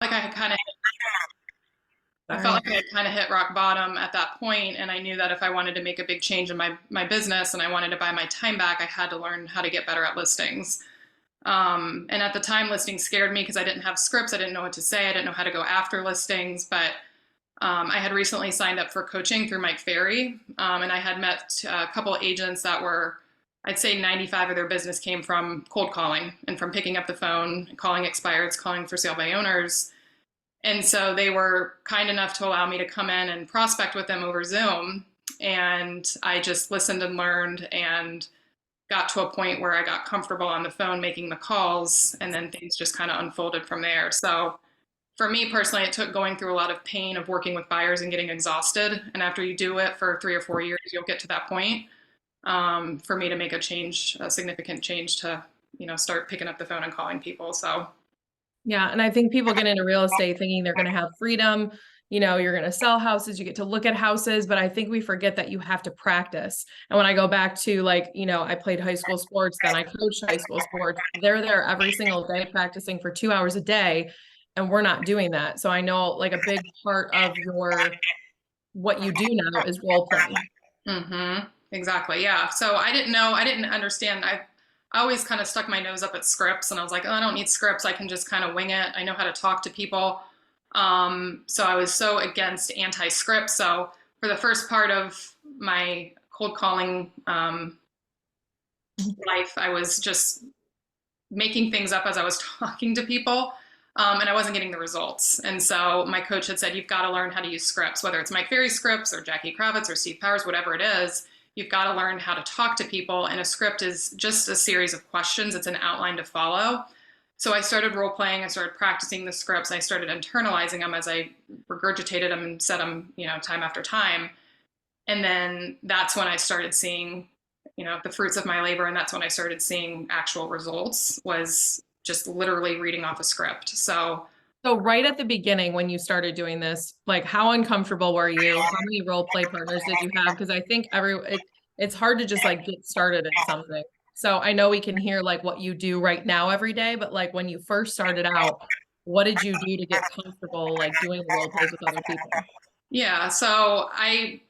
like I had kind of I felt Sorry. like I had kind of hit rock bottom at that point, and I knew that if I wanted to make a big change in my business and I wanted to buy my time back, I had to learn how to get better at listings. And at the time, listings scared me because I didn't have scripts, I didn't know what to say, I didn't know how to go after listings. But I had recently signed up for coaching through Mike Ferry, and I had met a couple of agents that were, I'd say 95 of their business came from cold calling and from picking up the phone, calling expireds, calling for sale by owners. And so they were kind enough to allow me to come in and prospect with them over Zoom. And I just listened and learned and got to a point where I got comfortable on the phone making the calls, and then things just kind of unfolded from there. So for me personally, it took going through a lot of pain of working with buyers and getting exhausted. And after you do it for 3 or 4 years, you'll get to that point. For me to make a change, a significant change to, start picking up the phone and calling people. So Yeah, and I think people get into real estate thinking they're gonna have freedom, you're gonna sell houses, you get to look at houses, but I think we forget that you have to practice. And when I go back to like, I played high school sports, then I coached high school sports. They're there every single day practicing for 2 hours a day, and we're not doing that. So I know like a big part of your what you do now is role play. exactly, yeah. So I didn't understand. I always kind of stuck my nose up at scripts, and I was like, oh, I don't need scripts. I can just kind of wing it. I know how to talk to people. So I was so against anti-script. So for the first part of my cold calling life, I was just making things up as I was talking to people. And I wasn't getting the results. And so my coach had said, you've got to learn how to use scripts, whether it's Mike Ferry scripts or Jackie Kravitz or Steve Powers, whatever it is. You've got to learn how to talk to people. And a script is just a series of questions. It's an outline to follow. So I started role playing. I started practicing the scripts. I started internalizing them as I regurgitated them and said them, time after time. And then that's when I started seeing, the fruits of my labor. And that's when I started seeing actual results, was just literally reading off a script. So So right at the beginning when you started doing this, like how uncomfortable were you? How many role play partners did you have? Because I think it's hard to just like get started in something. So I know we can hear like what you do right now every day, but like when you first started out, what did you do to get comfortable like doing the role plays with other people? yeah, so I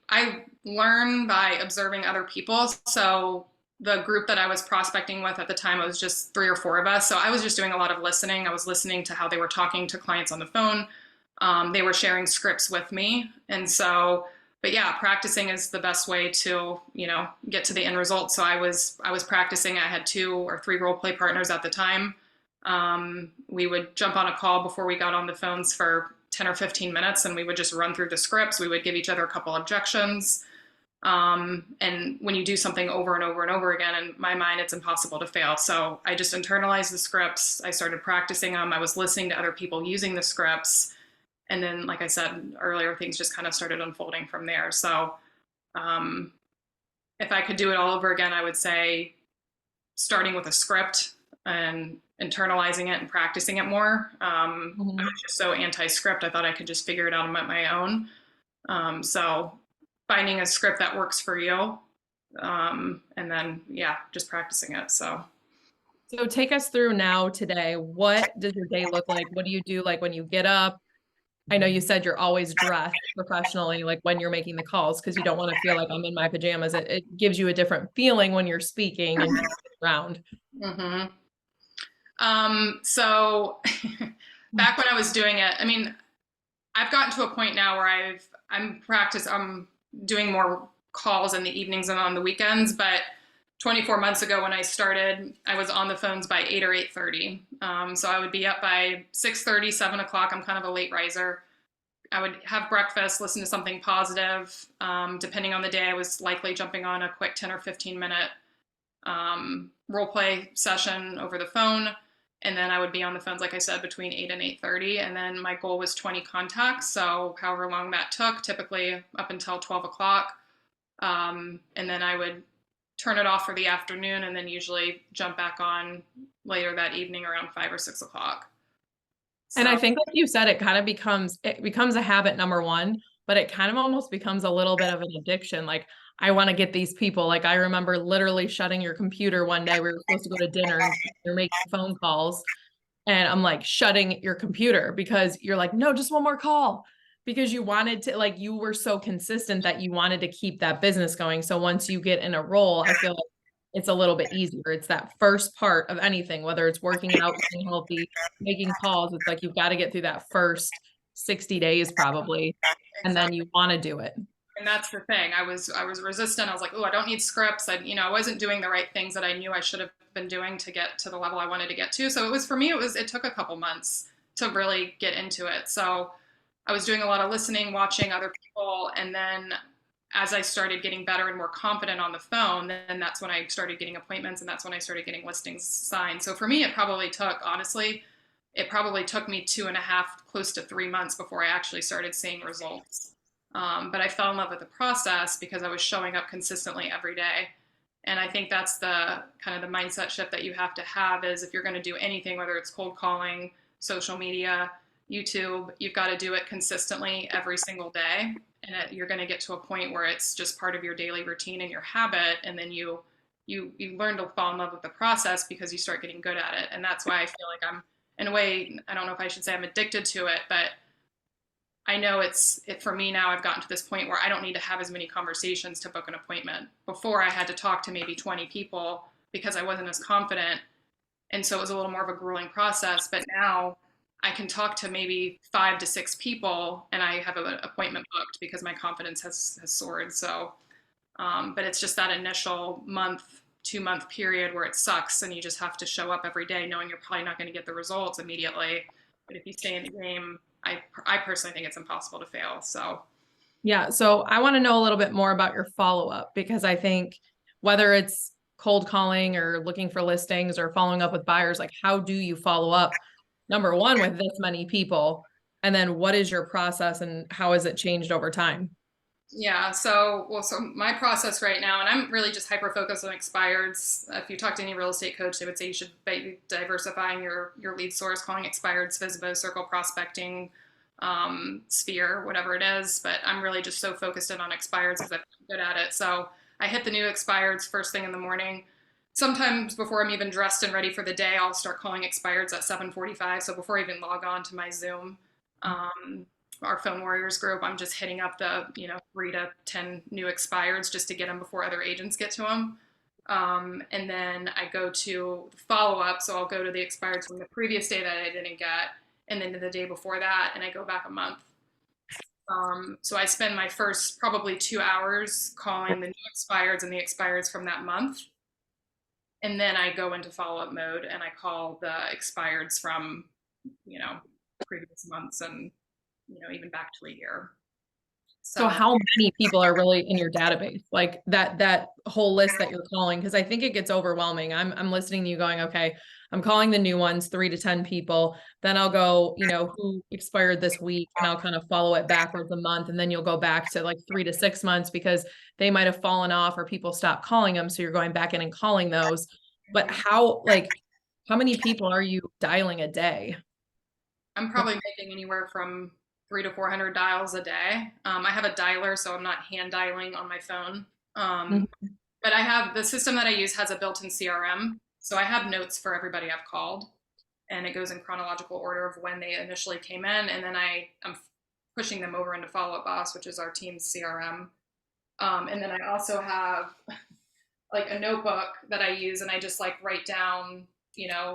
learn by observing other people. So the group that I was prospecting with at the time, it was just 3 or 4 of us. So I was just doing a lot of listening. I was listening to how they were talking to clients on the phone. They were sharing scripts with me. And so, but yeah, practicing is the best way to, get to the end result. So I was practicing. I had 2 or 3 role play partners at the time. We would jump on a call before we got on the phones for 10 or 15 minutes, and we would just run through the scripts. We would give each other a couple objections. And when you do something over and over and over again, in my mind, it's impossible to fail. So I just internalized the scripts. I started practicing them. I was listening to other people using the scripts. And then, like I said earlier, things just kind of started unfolding from there. So um, if I could do it all over again, I would say starting with a script and internalizing it and practicing it more. I Mhm. was just so anti-script. I thought I could just figure it out on my own. So finding a script that works for you, and then yeah, just practicing it. So So take us through now today. What does your day look like? What do you do like when you get up? I know you said you're always dressed professionally, like when you're making the calls, because you don't want to feel like I'm in my pajamas. It gives you a different feeling when you're speaking and around. hmm so back when I was doing it, I mean, I've gotten to a point now where I'm doing more calls in the evenings and on the weekends, but 24 months ago when I started, I was on the phones by 8 or 8:30. So I would be up by 6:30, 7 o'clock. I'm kind of a late riser. I would have breakfast, listen to something positive. Depending on the day, I was likely jumping on a quick 10 or 15 minute role play session over the phone. And then I would be on the phones, like I said, between 8 and 8:30. And then my goal was 20 contacts. So however long that took, typically up until 12 o'clock. And then I would turn it off for the afternoon and then usually jump back on later that evening around 5 or 6 o'clock. And So I think like you said, it becomes a habit, number one, but it kind of almost becomes a little bit of an addiction. Like I want to get these people. Like I remember literally shutting your computer one day. We were supposed to go to dinner and you're making phone calls. And I'm like shutting your computer because you're like, no, just one more call, because you wanted to, like, you were so consistent that you wanted to keep that business going. So once you get in a role, I feel like it's a little bit easier. It's that first part of anything, whether it's working out, eating healthy, making calls. It's like you've got to get through that first 60 days probably, and then Exactly. you want to do it. And that's the thing. I was resistant. I was like, oh, I don't need scripts. I wasn't doing the right things that I knew I should have been doing to get to the level I wanted to get to. So it was for me, it took a couple months to really get into it. So I was doing a lot of listening, watching other people, and then as I started getting better and more confident on the phone, then that's when I started getting appointments, and that's when I started getting listings signed. So for me, it probably took me 2.5, close to 3 months before I actually started seeing results. But I fell in love with the process because I was showing up consistently every day. And I think that's the kind of the mindset shift that you have to have is if you're going to do anything, whether it's cold calling, social media, YouTube, you've got to do it consistently every single day. And you're going to get to a point where it's just part of your daily routine and your habit. And then you learn to fall in love with the process because you start getting good at it. And that's why I feel like I'm, in a way, I don't know if I should say I'm addicted to it, but I know it for me now. I've gotten to this point where I don't need to have as many conversations to book an appointment. Before I had to talk to maybe 20 people because I wasn't as confident, and so it was a little more of a grueling process. But now I can talk to maybe 5 to 6 people, and I have an appointment booked because my confidence has soared. So, but it's just that initial month, 2 month period where it sucks, and you just have to show up every day, knowing you're probably not going to get the results immediately. But if you stay in the game, I personally think it's impossible to fail. So Yeah. So I want to know a little bit more about your follow up, because I think whether it's cold calling or looking for listings or following up with buyers, like how do you follow up, number one, with this many people? And then what is your process and how has it changed over time? yeah, so my process right now, and I'm really just hyper focused on expireds. If you talk to any real estate coach, they would say you should be diversifying your lead source, calling expireds, FSBO, circle prospecting, sphere, whatever it is. But I'm really just so focused in on expireds because I'm good at it. So I hit the new expireds first thing in the morning. Sometimes before I'm even dressed and ready for the day, I'll start calling expireds at 7:45. So before I even log on to my Zoom, um, our Phone Warriors group, I'm just hitting up the 3 to 10 new expireds just to get them before other agents get to them. And then I go to follow up. So I'll go to the expireds from the previous day that I didn't get, and then to the day before that, and I go back a month. So I spend my first probably 2 hours calling the new expireds and the expireds from that month. And then I go into follow up mode and I call the expireds from, you know, previous months and, even back to a year. So So how many people are really in your database? Like that whole list that you're calling? Because I think it gets overwhelming. I'm listening to you going, okay, I'm calling the new ones, 3 to 10 people. Then I'll go, who expired this week, and I'll kind of follow it backwards a month. And then you'll go back to like 3 to 6 months because they might have fallen off or people stopped calling them. So you're going back in and calling those. But how many people are you dialing a day? I'm probably making anywhere from 300 to 400 dials a day. I have a dialer, so I'm not hand dialing on my phone. Um, Mhm. but I have the system that I use has a built in CRM. So I have notes for everybody I've called, and it goes in chronological order of when they initially came in. And then I'm pushing them over into Follow Up Boss, which is our team's CRM. And then I also have like a notebook that I use, and I just like write down,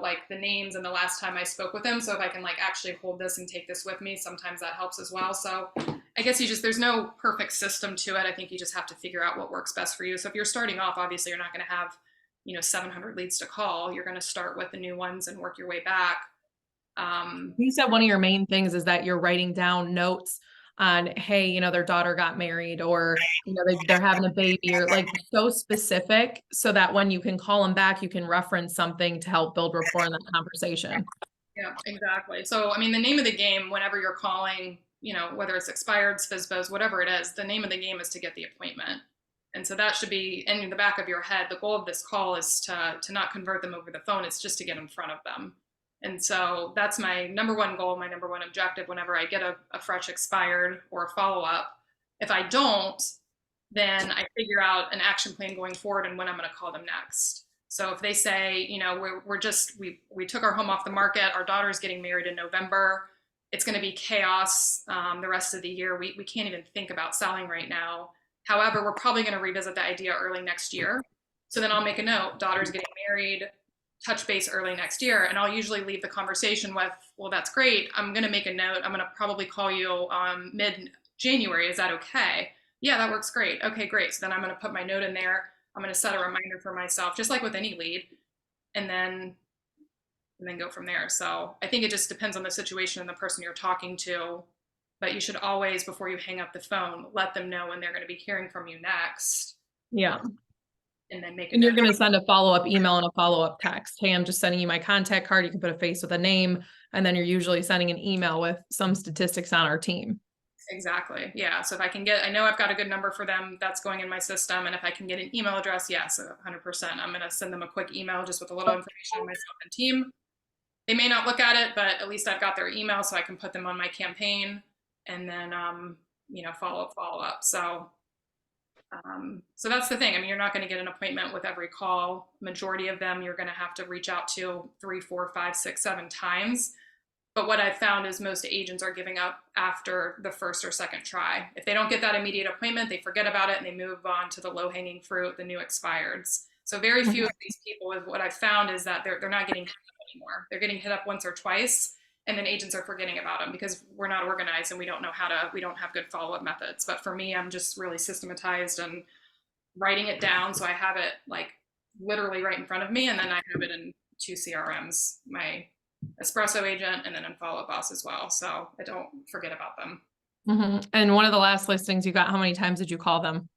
like the names and the last time I spoke with them. So if I can like actually hold this and take this with me, sometimes that helps as well. So I guess there's no perfect system to it. I think you just have to figure out what works best for you. So if you're starting off, obviously you're not going to have, 700 leads to call. You're going to start with the new ones and work your way back. You said one of your main things is that you're writing down notes on, hey, their daughter got married, or, they're having a baby, or like so specific so that when you can call them back, you can reference something to help build rapport in that conversation. Yeah, exactly. So, I mean, the name of the game, whenever you're calling, whether it's expireds, FSBOs, whatever it is, the name of the game is to get the appointment. And so that should be in the back of your head. The goal of this call is to not convert them over the phone. It's just to get in front of them. And so that's my number one goal, my number one objective whenever I get a fresh expired or a follow up. If I don't, then I figure out an action plan going forward and when I'm going to call them next. So if they say, we took our home off the market, our daughter's getting married in November, it's going to be chaos the rest of the year. We can't even think about selling right now. However, we're probably going to revisit the idea early next year. So then I'll make a note, daughter's getting married, touch base early next year. And I'll usually leave the conversation with, well, that's great. I'm going to make a note. I'm going to probably call you mid January. Is that okay? Yeah, that works great. Okay, great. So then I'm going to put my note in there. I'm going to set a reminder for myself, just like with any lead, and then go from there. So I think it just depends on the situation and the person you're talking to. But you should always, before you hang up the phone, let them know when they're going to be hearing from you next, Yeah. and then make a And you're note. going to send a follow-up email and a follow-up text. Hey, I'm just sending you my contact card. You can put a face with a name. And then you're usually sending an email with some statistics on our team. Exactly. Yeah. So if I can I know I've got a good number for them that's going in my system. And if I can get an email address, yes, 100%. I'm going to send them a quick email just with a little information on myself and team. They may not look at it, but at least I've got their email so I can put them on my campaign, and then, follow up. So that's the thing. I mean, you're not going to get an appointment with every call. Majority of them, you're going to have to reach out to 3, 4, 5, 6, 7 times. But what I've found is most agents are giving up after the first or second try. If they don't get that immediate appointment, they forget about it and they move on to the low-hanging fruit, the new expireds. So very few of these people, with what I've found is that they're not getting hit up anymore. They're getting hit up once or twice, and then agents are forgetting about them because we're not organized and we don't have good follow-up methods. But for me, I'm just really systematized and writing it down so I have it like literally right in front of me, and then I have it in 2 CRMs, my espresso agent and then in follow-up boss as well, so I don't forget about them. And one of the last listings you got, how many times did you call them?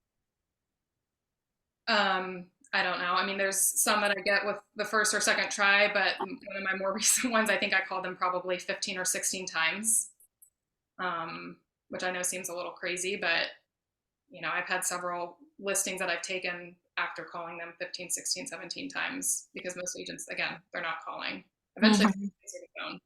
I don't know. I mean, there's some that I get with the first or second try, but one of my more recent ones, I think I called them probably 15 or 16 times, which I know seems a little crazy, but I've had several listings that I've taken after calling them 15, 16, 17 times, because most agents, again, they're not calling. Eventually, they answer the phone.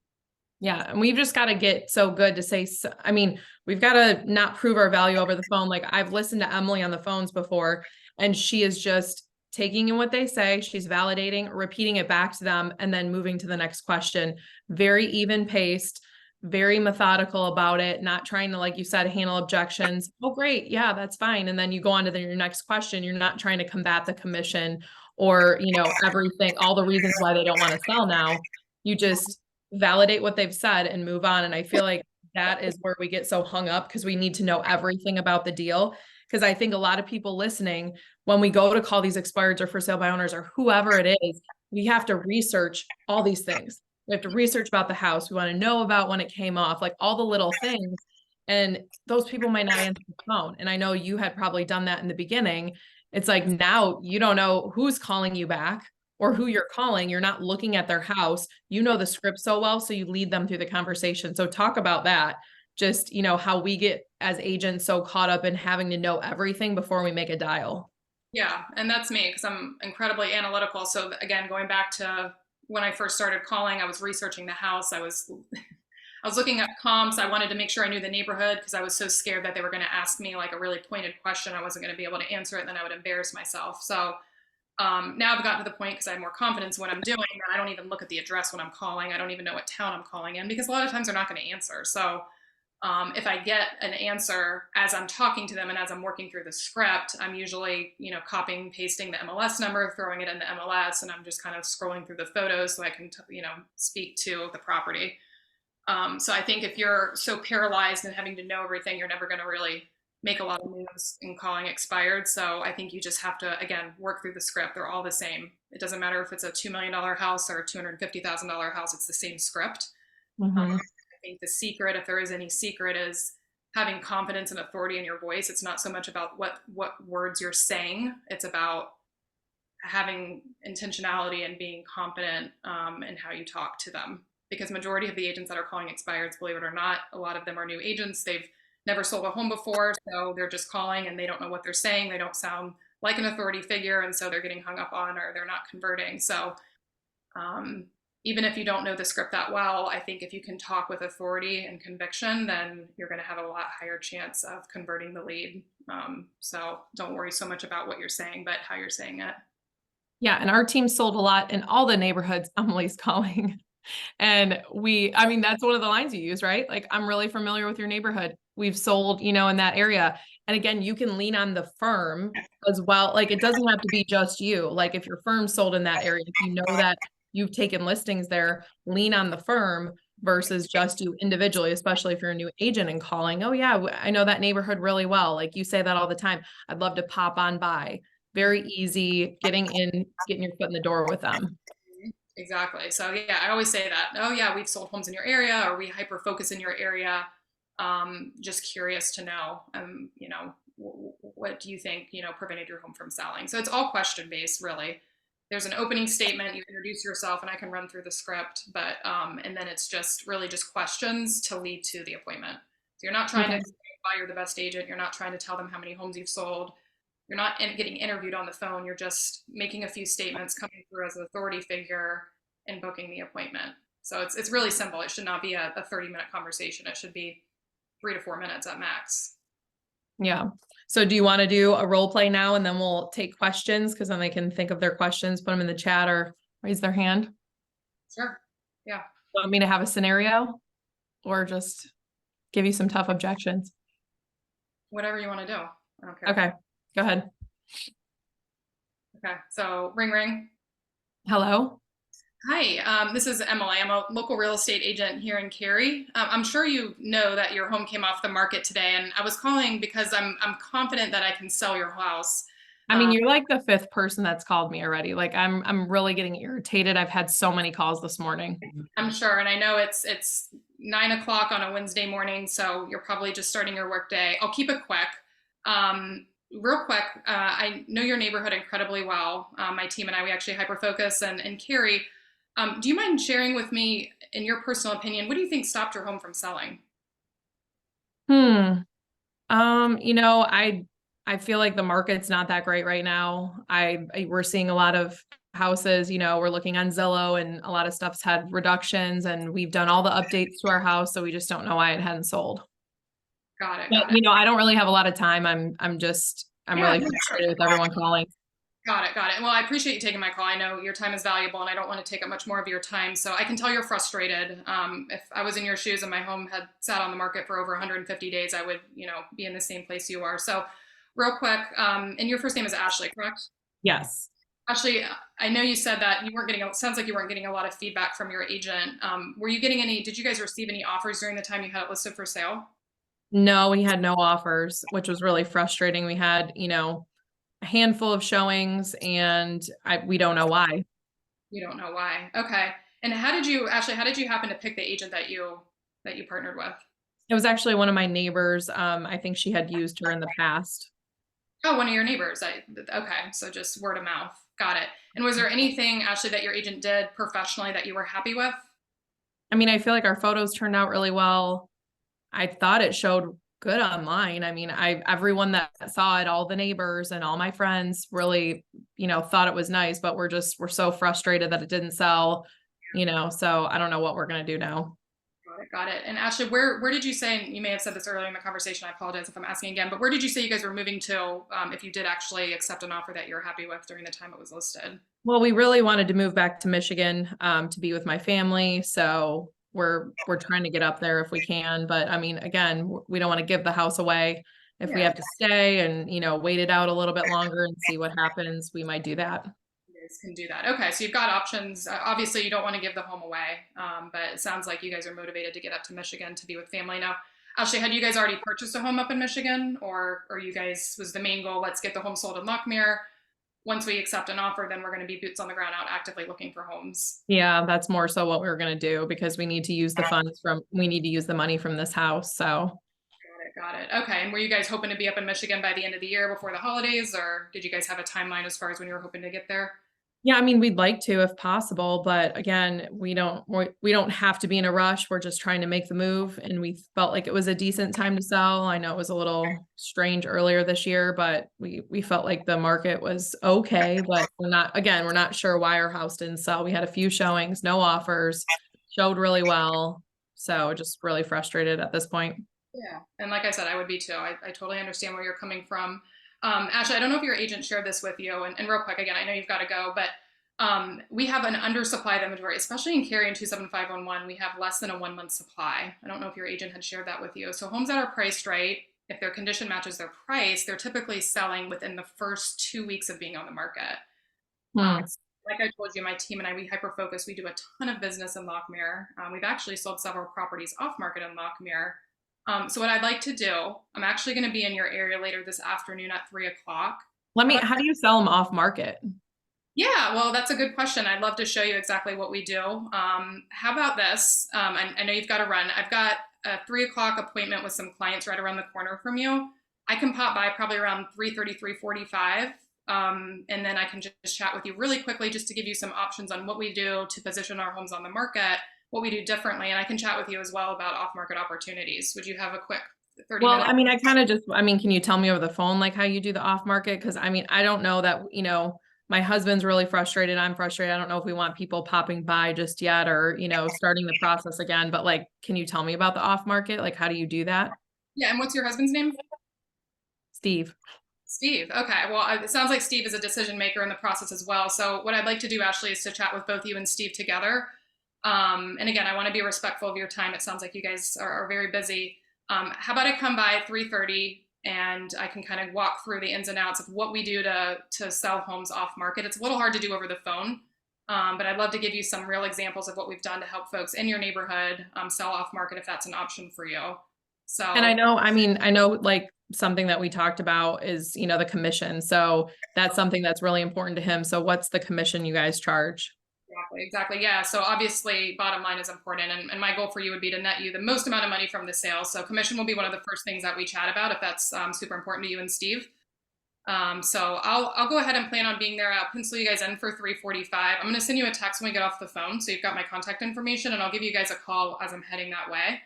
Yeah. And we've just got to get so good to say, I mean, we've got to not prove our value over the phone. Like, I've listened to Emily on the phones before, and she is just taking in what they say. She's validating, repeating it back to them, and then moving to the next question. Very even paced, very methodical about it, not trying to, like you said, handle objections. Oh, great. Yeah, that's fine. And then you go on to your next question. You're not trying to combat the commission or, everything, all the reasons why they don't want to sell now. You just validate what they've said and move on. And I feel like that is where we get so hung up, because we need to know everything about the deal. Because I think a lot of people listening, when we go to call these expireds or for sale by owners or whoever it is, we have to research all these things. We have to research about the house. We want to know about when it came off, like all the little things. And those people might not answer the phone. And I know you had probably done that in the beginning. It's like, now you don't know who's calling you back or who you're calling. You're not looking at their house. You know the script so well, so you lead them through the conversation. So talk about that. Just, how we get as agents so caught up in having to know everything before we make a dial. Yeah, and that's me, because I'm incredibly analytical. So again, going back to when I first started calling, I was researching the house. I was looking at comps. I wanted to make sure I knew the neighborhood, because I was so scared that they were going to ask me like a really pointed question. I wasn't going to be able to answer it, and then I would embarrass myself. So now I've gotten to the point, because I have more confidence in what I'm doing, that I don't even look at the address when I'm calling. I don't even know what town I'm calling in, because a lot of times they're not going to answer. So if I get an answer as I'm talking to them and as I'm working through the script, I'm usually, copying, pasting the MLS number, throwing it in the MLS, and I'm just kind of scrolling through the photos so I can, speak to the property. So I think if you're so paralyzed and having to know everything, you're never going to really make a lot of moves in calling expired. So I think you just have to, again, work through the script. They're all the same. It doesn't matter if it's a $2 million house or a $250,000 house, it's the same script. I think the secret, if there is any secret, is having confidence and authority in your voice. It's not so much about what words you're saying. It's about having intentionality and being confident in how you talk to them. Because majority of the agents that are calling expireds, believe it or not, a lot of them are new agents. They've never sold a home before, so they're just calling and they don't know what they're saying. They don't sound like an authority figure, and so they're getting hung up on, or they're not converting. So even if you don't know the script that well, I think if you can talk with authority and conviction, then you're going to have a lot higher chance of converting the lead. So don't worry so much about what you're saying, but how you're saying it. Yeah, and our team sold a lot in all the neighborhoods Emily's calling. And I mean, that's one of the lines you use, right? Like, I'm really familiar with your neighborhood. We've sold, in that area. And again, you can lean on the firm as well. Like, it doesn't have to be just you. Like, if your firm sold in that area, if you know that you've taken listings there, lean on the firm versus just you individually, especially if you're a new agent and calling, oh, yeah, I know that neighborhood really well. Like, you say that all the time. I'd love to pop on by. Very easy getting your foot in the door with them. Exactly. So yeah, I always say that. Oh yeah, we've sold homes in your area, or we hyper focus in your area. Just curious to know, what do you think, prevented your home from selling? So it's all question based, really. There's an opening statement, you introduce yourself, and I can run through the script, but and then it's just really just questions to lead to the appointment. So you're not trying to Okay. explain why you're the best agent. You're not trying to tell them how many homes you've sold. You're not getting interviewed on the phone. You're just making a few statements, coming through as an authority figure, and booking the appointment. So it's really simple. It should not be a 30-minute conversation. It should be 3 to 4 minutes at max. Yeah. So do you want to do a role play now and then we'll take questions because then they can think of their questions, put them in the chat or raise their hand? Sure. Yeah. Want me to have a scenario or just give you some tough objections? Whatever you want to do. I don't care. Okay, go ahead. Okay. So ring ring. Hello. Hi, this is Emily. I'm a local real estate agent here in Cary. I'm sure you know that your home came off the market today, and I was calling because I'm confident that I can sell your house. I mean, you're like the fifth person that's called me already. Like I'm really getting irritated. I've had so many calls this morning. I'm sure, and I know it's 9 o'clock on a Wednesday morning, so you're probably just starting your workday. I'll keep it quick. Real quick, I know your neighborhood incredibly well. My team and I, we actually hyper focus and Cary. Do you mind sharing with me, in your personal opinion, what do you think stopped your home from selling? Hmm. I feel like the market's not that great right now. We're seeing a lot of houses, we're looking on Zillow and a lot of stuff's had reductions and we've done all the updates to our house, so we just don't know why it hadn't sold. Got it. But, Got it. I don't really have a lot of time. I'm Yeah, really no, sure. frustrated with everyone calling. Got it. Got it. Well, I appreciate you taking my call. I know your time is valuable, and I don't want to take up much more of your time. So I can tell you're frustrated. If I was in your shoes and my home had sat on the market for over 150 days, I would, be in the same place you are. So, real quick, and your first name is Ashley, correct? Yes. Ashley, I know you said that you weren't getting. Sounds like you weren't getting a lot of feedback from your agent. Were you getting any? Did you guys receive any offers during the time you had it listed for sale? No, we had no offers, which was really frustrating. We had, a handful of showings and we don't know why. You don't know why. Okay. And how did you, Ashley? How did you happen to pick the agent that you partnered with? It was actually one of my neighbors. I think she had used her in the past. Oh, one of your neighbors. Okay, so just word of mouth. Got it. And was there anything, Ashley, that your agent did professionally that you were happy with? I mean, I feel like our photos turned out really well. I thought it showed good online. I mean, everyone that saw it, all the neighbors and all my friends really, thought it was nice, but we're so frustrated that it didn't sell, so I don't know what we're gonna do now. Got it. Got it. And Ashley, where did you say? And you may have said this earlier in the conversation. I apologize if I'm asking again, but where did you say you guys were moving to? If you did actually accept an offer that you're happy with during the time it was listed. Well, we really wanted to move back to Michigan, to be with my family. So we're trying to get up there if we can. But I mean, again, we don't want to give the house away. If we Yeah. have to stay and, wait it out a little bit longer and see what happens, we might do that. You guys can do that. Okay, so you've got options. Obviously, you don't want to give the home away, but it sounds like you guys are motivated to get up to Michigan to be with family now. Ashley, had you guys already purchased a home up in Michigan, or you guys was the main goal? Let's get the home sold in Lockmere. Once we accept an offer, then we're going to be boots on the ground out actively looking for homes. Yeah, that's more so what we were going to do because we need to use we need to use the money from this house. So Got it. Okay. And were you guys hoping to be up in Michigan by the end of the year before the holidays, or did you guys have a timeline as far as when you were hoping to get there? yeah, I mean, we'd like to if possible, but again, we don't have to be in a rush. We're just trying to make the move and we felt like it was a decent time to sell. I know it was a little strange earlier this year, but we felt like the market was okay, but we're not sure why our house didn't sell. We had a few showings, no offers, showed really well. So just really frustrated at this point. Yeah. And like I said, I would be too. I totally understand where you're coming from. Ashley, I don't know if your agent shared this with you, and real quick, again, I know you've got to go, but we have an undersupply of inventory, especially in Cary and 27511. We have less than a 1 month supply. I don't know if your agent had shared that with you. So homes that are priced right, if their condition matches their price, they're typically selling within the first 2 weeks of being on the market. Um, Hmm. like I told you, my team and I, we hyper focus. We do a ton of business in Lockmere. We've actually sold several properties off market in Lockmere. So what I'd like to do, I'm actually going to be in your area later this afternoon at 3 o'clock. How about How do you sell them off market? yeah, well, that's a good question. I'd love to show you exactly what we do. How about this? I know you've got to run. I've got a 3 o'clock appointment with some clients right around the corner from you. I can pop by probably around 3:30, 3:45, and then I can just chat with you really quickly just to give you some options on what we do to position our homes on the market, what we do differently, and I can chat with you as well about off-market opportunities. Would you have a quick 30 Well, minutes? can you tell me over the phone, like how you do the off market? Cause I don't know that, my husband's really frustrated. I'm frustrated. I don't know if we want people popping by just yet or, starting the process again, but like, can you tell me about the off market? Like, how do you do that? Yeah, and what's your husband's name? Steve. Steve. Okay. Well, it sounds like Steve is a decision maker in the process as well. So, what I'd like to do, Ashley, is to chat with both you and Steve together. And again, I want to be respectful of your time. It sounds like you guys are very busy. How about I come by at 3:30 and I can kind of walk through the ins and outs of what we do to sell homes off market. It's a little hard to do over the phone, but I'd love to give you some real examples of what we've done to help folks in your neighborhood sell off market if that's an option for you. And So, I know like something that we talked about is, the commission. So that's something that's really important to him. So what's the commission you guys charge? exactly, exactly. Yeah. So obviously, bottom line is important. And my goal for you would be to net you the most amount of money from the sale. So commission will be one of the first things that we chat about if that's super important to you and Steve. So I'll go ahead and plan on being there. I'll pencil you guys in for 3:45. I'm going to send you a text when we get off the phone. So you've got my contact information and I'll give you guys a call as I'm heading that way.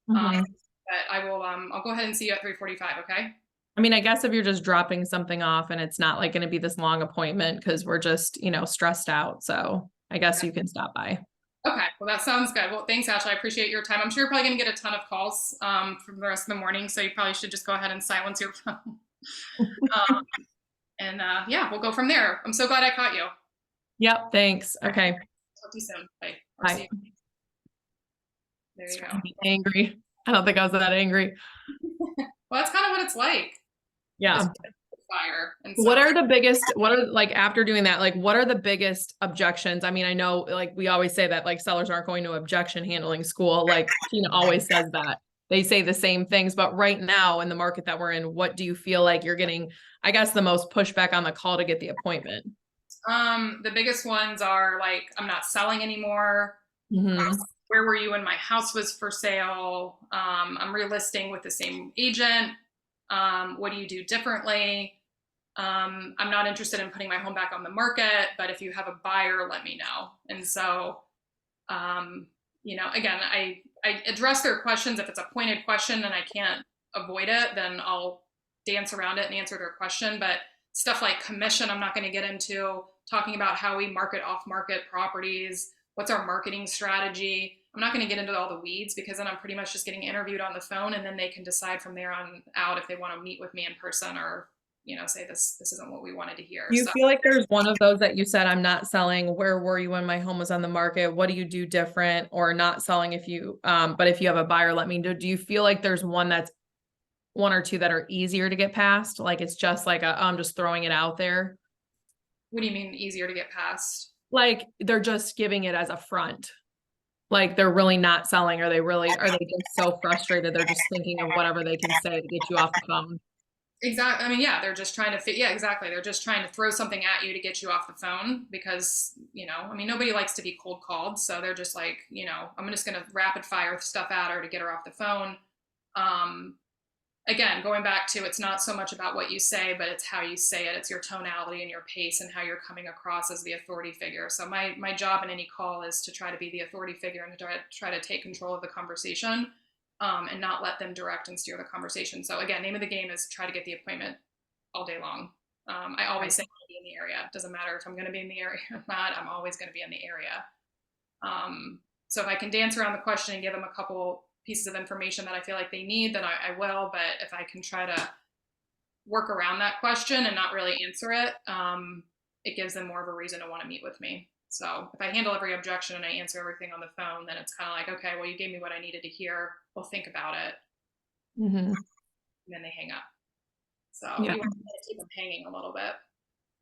Um, Mhm. but I'll go ahead and see you at 3:45. Okay. I guess if you're just dropping something off and it's not like going to be this long appointment because we're just, stressed out. So I guess you can stop by. Okay, well, that sounds good. Well, thanks, Ashley. I appreciate your time. I'm sure you're probably going to get a ton of calls from the rest of the morning, so you probably should just go ahead and silence your phone. Um, and yeah, we'll go from there. I'm so glad I caught you. Yep. Thanks. Okay. Talk to you soon. Bye. Or see Bye. you. There It's you go. gonna be angry. I don't think I was that angry. Well, that's kind of what it's like. Is Yeah. fire. And What so, are the biggest, what are like after doing that, like what are the biggest objections? I know like we always say that like sellers aren't going to objection handling school. Like Tina always says that. They say the same things, but right now in the market that we're in, what do you feel like you're getting, I guess, the most pushback on the call to get the appointment? the biggest ones are like, I'm not selling anymore. Hmm. Where were you when my house was for sale? I'm relisting with the same agent. What do you do differently? I'm not interested in putting my home back on the market, but if you have a buyer, let me know. And so, again, I address their questions. If it's a pointed question and I can't avoid it, then I'll dance around it and answer their question. But stuff like commission, I'm not going to get into talking about how we market off market properties. What's our marketing strategy? I'm not going to get into all the weeds because then I'm pretty much just getting interviewed on the phone and then they can decide from there on out if they want to meet with me in person or say this isn't what we wanted to hear. Do you So feel like there's one of those that you said, I'm not selling, where were you when my home was on the market? What do you do different or not selling if you, but if you have a buyer, let me know. Do you feel like there's one or two that are easier to get past? Like it's just like I'm just throwing it out there. what do you mean easier to get past? Like they're just giving it as a front. Like they're really not selling, or are they just so frustrated they're just thinking of whatever they can say to get you off the phone? Exactly. I mean, yeah, they're just trying to fit. Yeah, exactly. They're just trying to throw something at you to get you off the phone because, I mean, nobody likes to be cold called. So they're just like, I'm just going to rapid fire stuff at her to get her off the phone. Um, Again, going back to it's not so much about what you say, but it's how you say it. It's your tonality and your pace and how you're coming across as the authority figure. So my job in any call is to try to be the authority figure and to try to take control of the conversation and not let them direct and steer the conversation. So again, name of the game is try to get the appointment all day long. I always say I'm going to be in the area. It doesn't matter if I'm going to be in the area or not. I'm always going to be in the area. So if I can dance around the question and give them a couple pieces of information that I feel like they need, then I will. But if I can try to, work around that question and not really answer it, it gives them more of a reason to want to meet with me. So if I handle every objection and I answer everything on the phone, then it's kind of like, okay, well, you gave me what I needed to hear. We'll think about it. Hmm. And then they hang up. So Yeah. you want to keep them hanging a little bit.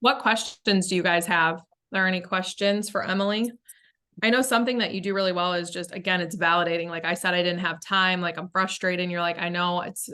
What questions do you guys have? Are there any questions for Emily? I know something that you do really well is just, again, it's validating. Like I said, I didn't have time, like I'm frustrated. And you're like, I know it's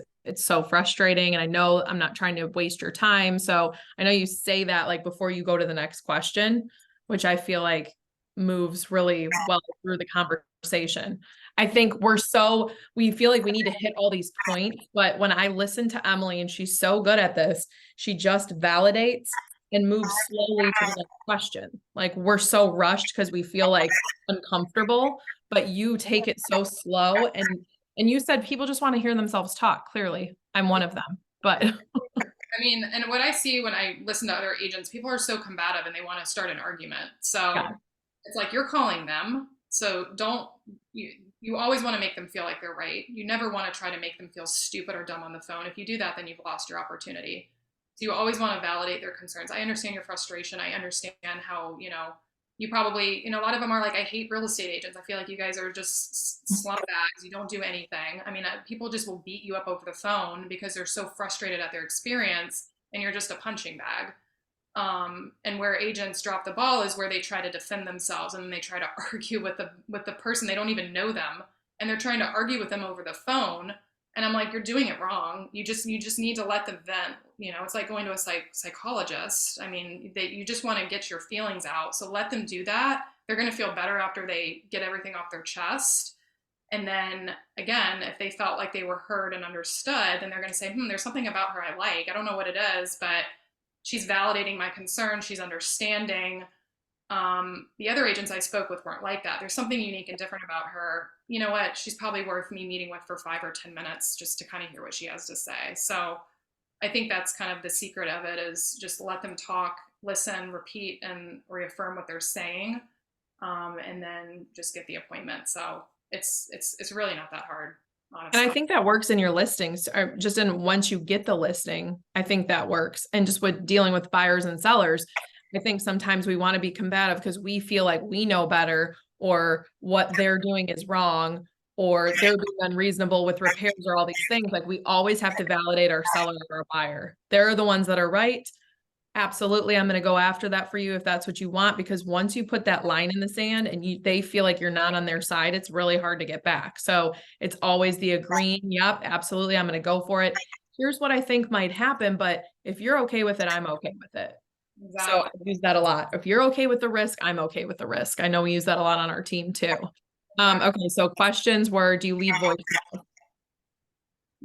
so frustrating. And I know I'm not trying to waste your time. So I know you say that like before you go to the next question, which I feel like moves really well through the conversation. I think we feel like we need to hit all these points, but when I listen to Emily and she's so good at this, she just validates and move slowly to the next question. Like we're so rushed because we feel like uncomfortable, but you take it so slow and you said people just want to hear themselves talk. Clearly, I'm one of them. But I mean, and what I see when I listen to other agents, people are so combative and they want to start an argument. So yeah. it's like you're calling them. So don't you always want to make them feel like they're right. You never want to try to make them feel stupid or dumb on the phone. If you do that, then you've lost your opportunity. So you always want to validate their concerns. I understand your frustration. I understand how, you probably, a lot of them are like, I hate real estate agents. I feel like you guys are just slum bags. You don't do anything. I mean, people just will beat you up over the phone because they're so frustrated at their experience and you're just a punching bag. And where agents drop the ball is where they try to defend themselves and they try to argue with the person. They don't even know them and they're trying to argue with them over the phone. And I'm like, you're doing it wrong. You just need to let them vent. It's like going to a psychologist. I mean, you just want to get your feelings out. So let them do that. They're going to feel better after they get everything off their chest. And then again, if they felt like they were heard and understood, then they're going to say, there's something about her I like. I don't know what it is, but she's validating my concern. She's understanding. The other agents I spoke with weren't like that. There's something unique and different about her. You know what? She's probably worth me meeting with for 5 or 10 minutes just to kind of hear what she has to say. So I think that's kind of the secret of it is just let them talk, listen, repeat, and reaffirm what they're saying, and then just get the appointment. So it's really not that hard, And I honestly. think that works in your listings, or just in once you get the listing, I think that works. And just with dealing with buyers and sellers, I think sometimes we want to be combative because we feel like we know better or what they're doing is wrong or they're being unreasonable with repairs or all these things. Like we always have to validate our seller or our buyer. They're the ones that are right. Absolutely, I'm going to go after that for you if that's what you want, because once you put that line in the sand and they feel like you're not on their side, it's really hard to get back. So it's always the agreeing, yep, absolutely, I'm going to go for it. Here's what I think might happen, but if you're okay with it, I'm okay with it. So I Exactly. use that a lot. If you're okay with the risk, I'm okay with the risk. I know we use that a lot on our team too. Exactly. Okay, so questions were, do you leave voice?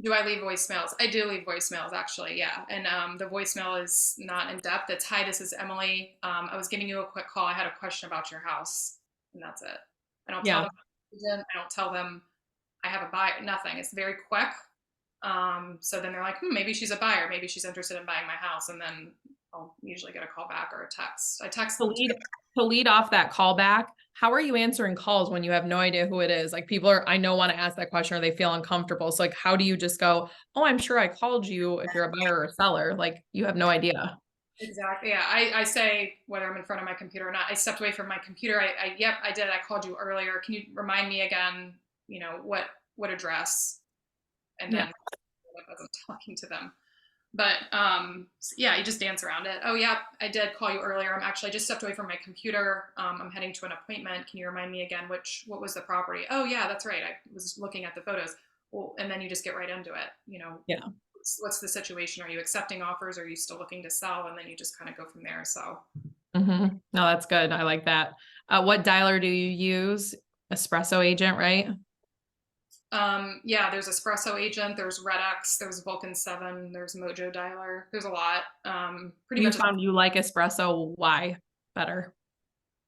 Do I leave voicemails? I do leave voicemails, actually, yeah. And the voicemail is not in depth. It's, hi, this is Emily. I was giving you a quick call. I had a question about your house, and that's it. I don't tell Yeah. them. I don't tell them I have a buy. Nothing. It's very quick. So then they're like, maybe she's a buyer. Maybe she's interested in buying my house, and then I'll usually get a call back or a text. I text to them lead too. to lead off that callback, how are you answering calls when you have no idea who it is? Like people are, I know, want to ask that question or they feel uncomfortable. So like, how do you just go, oh, I'm sure I called you if you're a buyer or a seller? Like you have no idea. Exactly. Yeah. I say whether I'm in front of my computer or not. I stepped away from my computer. Yep, I did. I called you earlier. Can you remind me again? What address? And Yeah. then I wasn't talking to them. But yeah, you just dance around it. Oh yeah, I did call you earlier. I just stepped away from my computer. I'm heading to an appointment. Can you remind me again what was the property? Oh yeah, that's right. I was looking at the photos. Well, and then you just get right into it. Yeah. What's the situation? Are you accepting offers? Are you still looking to sell? And then you just kind of go from there. So No, that's good. I like that. What dialer do you use? Espresso agent, right? yeah, there's Espresso Agent, there's Redx, there's Vulcan 7, there's Mojo Dialer. There's a lot. Pretty You much. found you like espresso. Why better?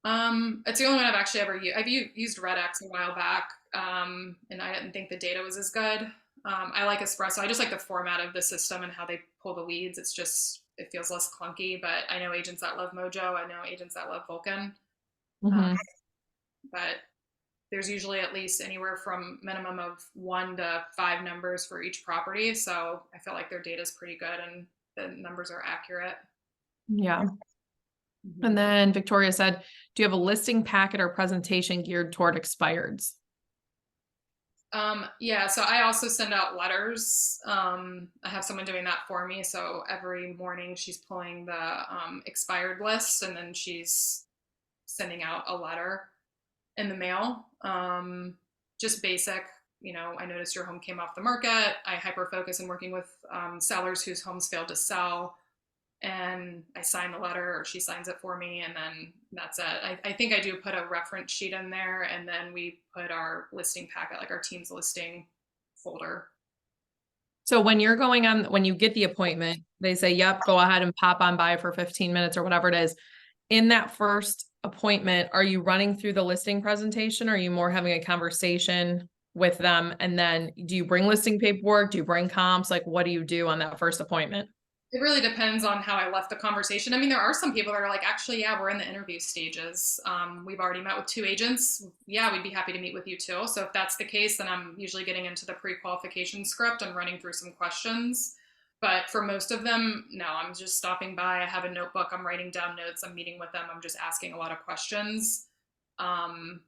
It's the only one I've actually ever used. I've used Redx a while back, and I didn't think the data was as good. I like Espresso. I just like the format of the system and how they pull the leads. It feels less clunky. But I know agents that love Mojo. I know agents that love Vulcan. Uh, Hmm. but there's usually at least anywhere from minimum of 1 to 5 numbers for each property. So I feel like their data is pretty good, and the numbers are accurate. Yeah. And Mhm. then Victoria said, do you have a listing packet or presentation geared toward expireds? Yeah, so I also send out letters. I have someone doing that for me. So every morning she's pulling the expired list and then she's sending out a letter in the mail. Just basic, I noticed your home came off the market. I hyper focus on working with sellers whose homes failed to sell. And I sign the letter or she signs it for me, and then that's it. I think I do put a reference sheet in there, and then we put our listing packet, like our team's listing folder. So when you're going on, when you get the appointment, they say, yep, go ahead and pop on by for 15 minutes or whatever it is. In that first appointment, are you running through the listing presentation? Or are you more having a conversation with them? And then do you bring listing paperwork? Do you bring comps? Like, what do you do on that first appointment? It really depends on how I left the conversation. I mean, there are some people that are like, actually, yeah, we're in the interview stages. We've already met with 2 agents. Yeah, we'd be happy to meet with you too. So if that's the case, then I'm usually getting into the pre-qualification script and running through some questions. But for most of them, no, I'm just stopping by. I have a notebook. I'm writing down notes. I'm meeting with them. I'm just asking a lot of questions. Um,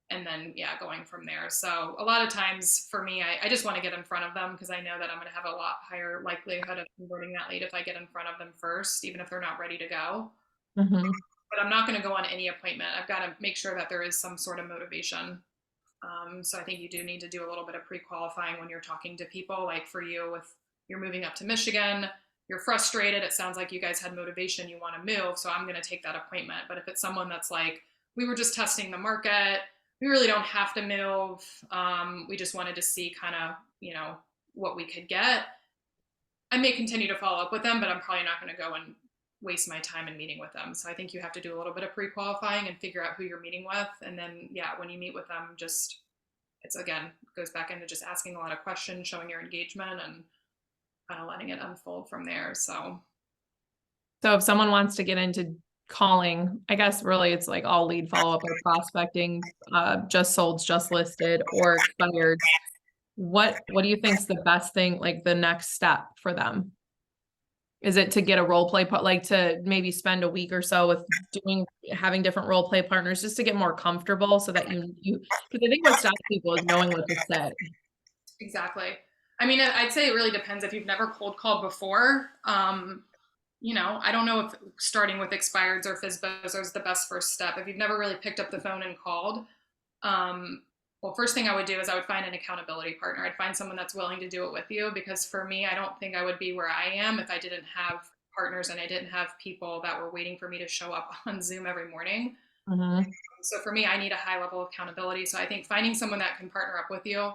and then yeah, going from there. So a lot of times for me, I just want to get in front of them because I know that I'm going to have a lot higher likelihood of converting that lead if I get in front of them first, even if they're not ready to go. Mhm. But I'm not going to go on any appointment. I've got to make sure that there is some sort of motivation. So I think you do need to do a little bit of pre-qualifying when you're talking to people. Like for you, with you're moving up to Michigan, you're frustrated. It sounds like you guys had motivation. You want to move, so I'm going to take that appointment. But if it's someone that's like, we were just testing the market, we really don't have to move. We just wanted to see kind of what we could get. I may continue to follow up with them, but I'm probably not going to go and waste my time in meeting with them. So I think you have to do a little bit of pre-qualifying and figure out who you're meeting with, and then yeah, when you meet with them, just it's again goes back into just asking a lot of questions, showing your engagement, and kind of letting it unfold from there. So So if someone wants to get into calling, I guess really it's like all lead follow-up or prospecting, just sold, just listed, or expired. What do you think's the best thing, like the next step for them? Is it to get a role play, like to maybe spend a week or so with having different role play partners just to get more comfortable so that because I think what stops people is knowing what to say. exactly. I mean, I'd say it really depends if you've never cold called before. I don't know if starting with expireds or FISBOs is the best first step. If you've never really picked up the phone and called, um, well, first thing I would do is I would find an accountability partner. I'd find someone that's willing to do it with you because for me, I don't think I would be where I am if I didn't have partners and I didn't have people that were waiting for me to show up on Zoom every morning. Mhm. So for me, I need a high level of accountability. So I think finding someone that can partner up with you.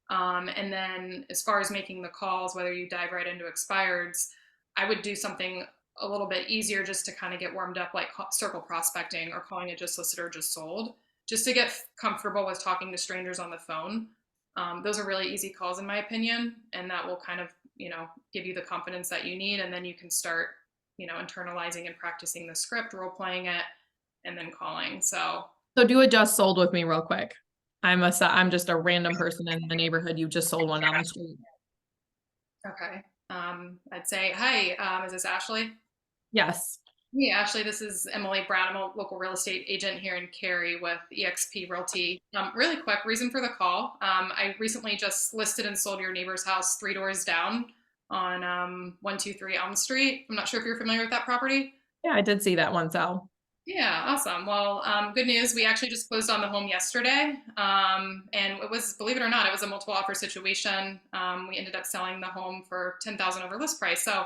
And then as far as making the calls, whether you dive right into expireds, I would do something a little bit easier just to kind of get warmed up, like circle prospecting or calling it just listed or just sold, just to get comfortable with talking to strangers on the phone. Those are really easy calls, in my opinion, and that will kind of, give you the confidence that you need. And then you can start, internalizing and practicing the script, role playing it, and then calling. So, So do a just sold with me real quick. I'm just a random person in the neighborhood. You just sold one down the street. okay. I'd say, hi, is this Ashley? Yes. Hey, Ashley, this is Emily Brown. I'm a local real estate agent here in Cary with eXp Realty. Really quick reason for the call. I recently just listed and sold your neighbor's house 3 doors down on 123 Elm Street. I'm not sure if you're familiar with that property. Yeah, I did see that one sell. Yeah, awesome. Well, good news. We actually just closed on the home yesterday. And it was, believe it or not, it was a multiple offer situation. We ended up selling the home for 10,000 over list price. So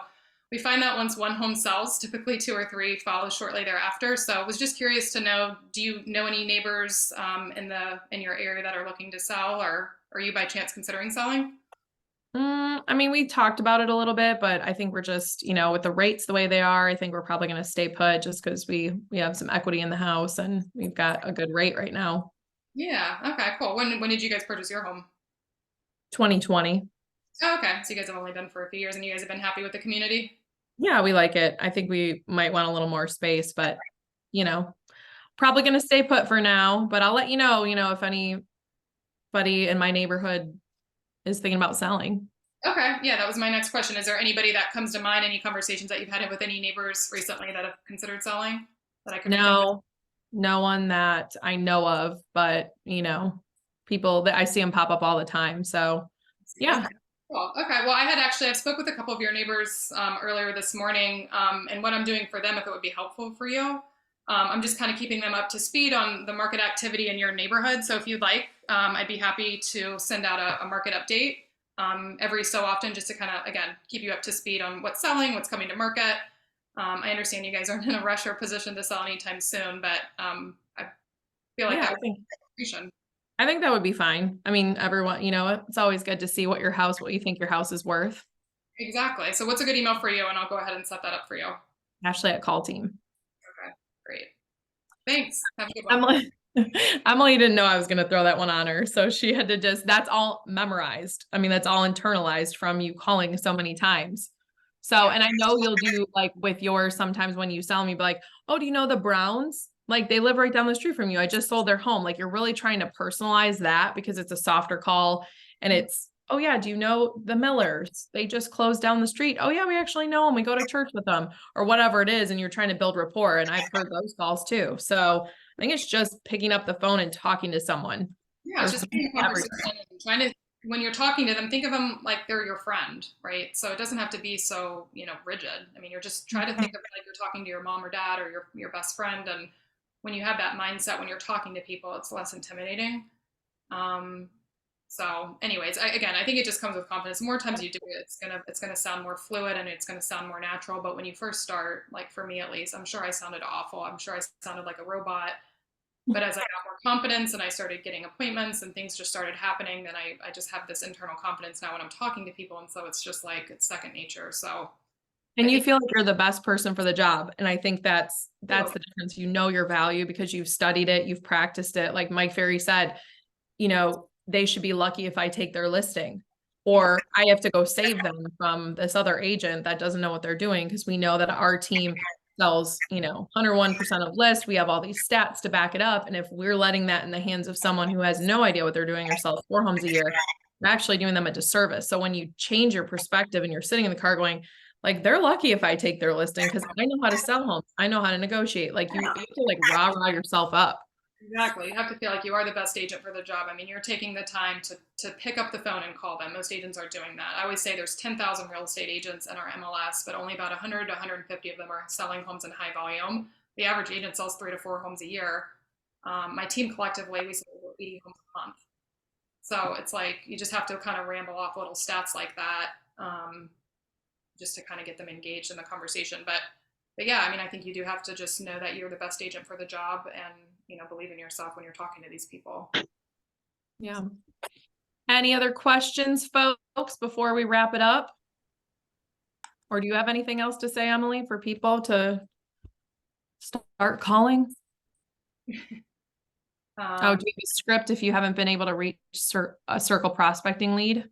we find that once one home sells, typically 2 or 3 follow shortly thereafter. So I was just curious to know, do you know any neighbors in your area that are looking to sell, or are you by chance considering selling? I mean, we talked about it a little bit, but I think we're just, with the rates the way they are, I think we're probably going to stay put just because we have some equity in the house and we've got a good rate right now. Yeah. Okay. Cool. When did you guys purchase your home? 2020. Oh, okay. So you guys have only been for a few years, and you guys have been happy with the community. Yeah, we like it. I think we might want a little more space, but you know, probably going to stay put for now, but I'll let if anybody in my neighborhood is thinking about selling. Okay, yeah, that was my next question. Is there anybody that comes to mind, any conversations that you've had with any neighbors recently that have considered selling that I could reach out to? No, no one that I know of, but people that I see them pop up all the time. So yeah. Okay. Cool. Okay. Well, I've spoke with a couple of your neighbors earlier this morning, and what I'm doing for them, if it would be helpful for you, I'm just kind of keeping them up to speed on the market activity in your neighborhood. So if you'd like, I'd be happy to send out a market update every so often, just to kind of again keep you up to speed on what's selling, what's coming to market. I understand you guys aren't in a rush or position to sell anytime soon, but I feel like Yeah, that would be appreciation. I think that would be fine. I mean, everyone, it's always good to see what you think your house is worth. Exactly. So what's a good email for you? And I'll go ahead and set that up for you. Ashley at Call Team. Okay, great. Thanks. Have a good one. Emily, Emily didn't know I was going to throw that one on her. So she had to that's all memorized. I mean, that's all internalized from you calling so many times. So, Yeah. and I know you'll do like with yours sometimes when you sell me, be like, oh, do you know the Browns? Like they live right down the street from you. I just sold their home. Like you're really trying to personalize that because it's a softer call and it's, oh yeah, do you know the Millers? They just closed down the street. Oh yeah, we actually know them. We go to church with them or whatever it is. And you're trying to build rapport. And I've heard those calls too. So I think it's just picking up the phone and talking to someone. Yeah, it's There's just being a everything. conversation and trying to, when you're talking to them, think of them like they're your friend, right? So it doesn't have to be so, rigid. I mean, you're just try to think of it like you're talking to your mom or dad or your best friend. And when you have that mindset, when you're talking to people, it's less intimidating. Um, so anyways, again, I think it just comes with confidence. The more times you do it, it's gonna sound more fluid and it's gonna sound more natural. But when you first start, like for me at least, I'm sure I sounded awful. I'm sure I sounded like a robot. But as I got more confidence and I started getting appointments and things just started happening, then I just have this internal confidence now when I'm talking to people. And so it's just like it's second nature. So I And you think feel like you're the best person for the job. And I think that's the difference. You know your value because you've studied it, you've practiced it. Like Mike Ferry said, they should be lucky if I take their listing. yeah, Or I have to go save them from this other agent that doesn't know what they're doing because we know that our team sells, 101% of list. We have all these stats to back it up. And if we're letting that in the hands of someone who has no idea what they're doing or sells 4 homes a year, we're actually doing them a disservice. So when you change your perspective and you're sitting in the car going, like, they're lucky if I take their listing because I know how to sell homes. I know how to negotiate. Like you have to like rah yourself up. exactly. You have to feel like you are the best agent for the job. I mean, you're taking the time to pick up the phone and call them. Most agents aren't doing that. I always say there's 10,000 real estate agents in our MLS, but only about 100 to 150 of them are selling homes in high volume. The average agent sells 3 to 4 homes a year. My team collectively, we sell over 80 homes a month. So it's like you just have to kind of ramble off little stats like that, just to kind of get them engaged in the conversation. But yeah, I mean, I think you do have to just know that you're the best agent for the job and, believe in yourself when you're talking to these people. Yeah. Any other questions, folks, before we wrap it up? Or do you have anything else to say, Emily, for people to start calling? Oh, do you have a script if you haven't been able to reach a circle prospecting lead?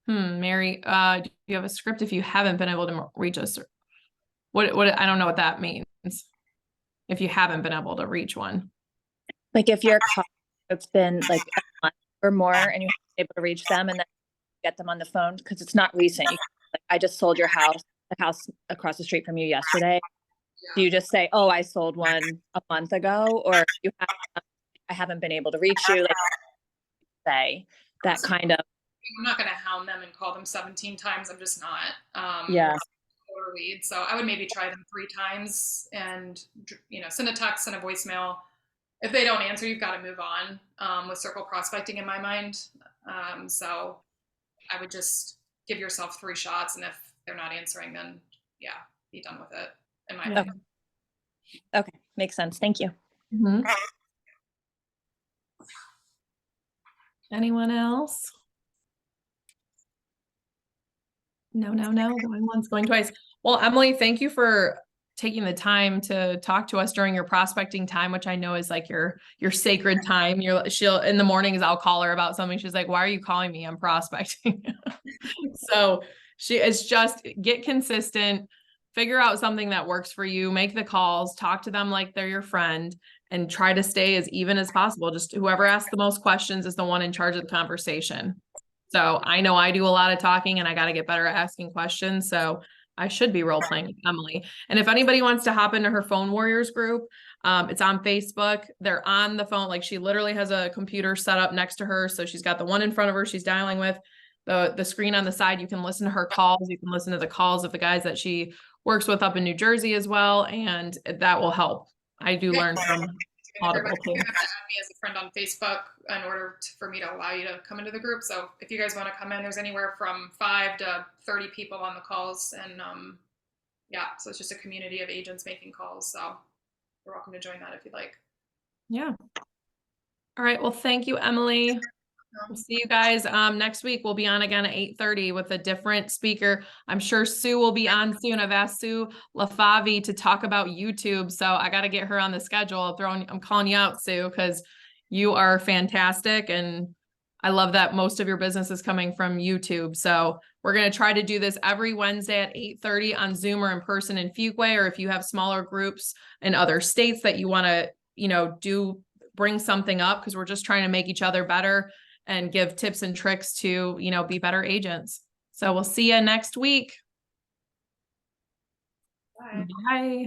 Mary, do you have a script if you haven't been able to reach what I don't know what that means. If you haven't been able to reach one. Like if your call it's been like a month or more and you're able to reach them and then get them on the phone because it's not recent. I just sold the house across the street from you yesterday. Do you just say, oh, I sold one a month ago, or I haven't been able to reach you? Like say that kind of. I'm not going to hound them and call them 17 times. I'm just not. Yeah. Lead. So I would maybe try them 3 times and, send a text, send a voicemail. If they don't answer, you've got to move on with circle prospecting in my mind. So I would just give yourself 3 shots. And if they're not answering, then yeah, be done with it. In my opinion. Okay. Makes sense. Thank you. Mm-hmm. Anyone else? No, going once, going twice. Well, Emily, thank you for taking the time to talk to us during your prospecting time, which I know is like your sacred time. She'll in the mornings, I'll call her about something. She's like, why are you calling me? I'm prospecting. So it's just get consistent, figure out something that works for you, make the calls, talk to them like they're your friend, and try to stay as even as possible. Just whoever asks the most questions is the one in charge of the conversation. So I know I do a lot of talking and I got to get better at asking questions. So I should be role playing with Emily. And if anybody wants to hop into her Phone Warriors group, it's on Facebook. They're on the phone. Like she literally has a computer set up next to her. So she's got the one in front of her she's dialing with, the screen on the side. You can listen to her calls. You can listen to the calls of the guys that she works with up in New Jersey as well. And that will help. I do learn from Audible too. You have to add me as a friend on Facebook in order for me to allow you to come into the group. So if you guys want to come in, there's anywhere from 5 to 30 people on the calls. And yeah, so it's just a community of agents making calls. So you're welcome to join that if you'd like. Yeah. All right. Well, thank you, Emily. We'll see you guys next week. We'll be on again at 8:30 with a different speaker. I'm sure Sue will be on soon. I've asked Sue LaFavi to talk about YouTube, so I got to get her on the schedule. I'm calling you out, Sue, because you are fantastic, and I love that most of your business is coming from YouTube. So we're going to try to do this every Wednesday at 8:30 on Zoom or in person in Fuquay, or if you have smaller groups in other states that you want to, bring something up, because we're just trying to make each other better and give tips and tricks to, be better agents. So we'll see you next week. Bye. Bye.